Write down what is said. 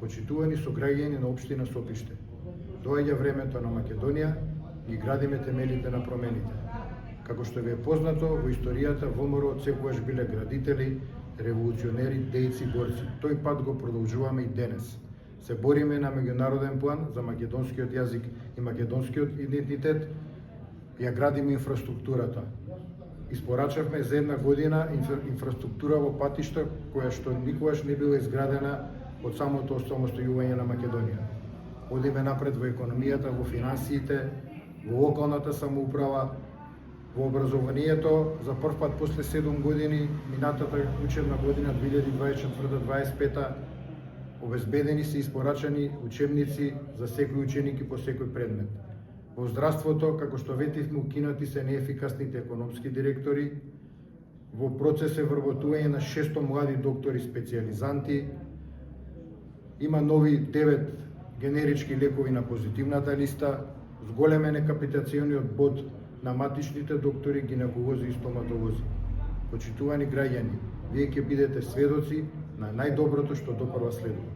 Почитувани сограѓани на општина Сопиште, доаѓа времето на Македонија, ги градиме темелите на промените. Како што ви е познато, во историјата ВМРО секогаш биле градители, револуционери, дејци, борци. Тој пат го продолжуваме и денес. Се бориме на меѓународен план за македонскиот јазик и македонскиот идентитет, ја градиме инфраструктурата. Испорачавме за една година инфраструктура во патишта која што никогаш не била изградена од самото осамостојување на Македонија. Одиме напред во економијата, во финансиите, во локалната самоуправа, во образованието. За прв пат после 7 години, минатата учебна година 2024-2025, обезбедени се испорачани учебници за секој ученик и по секој предмет. Во здравството, како што ветивме, укинати се неефикасните економски директори, во процес е вработување на 600 млади доктори специјализанти, има нови 9 генерички лекови на позитивната листа, зголемен е капитациониот бод на матичните доктори, гинеколози и стоматолози. Почитувани граѓани, вие ќе бидете сведоци на најдоброто што допрва следува.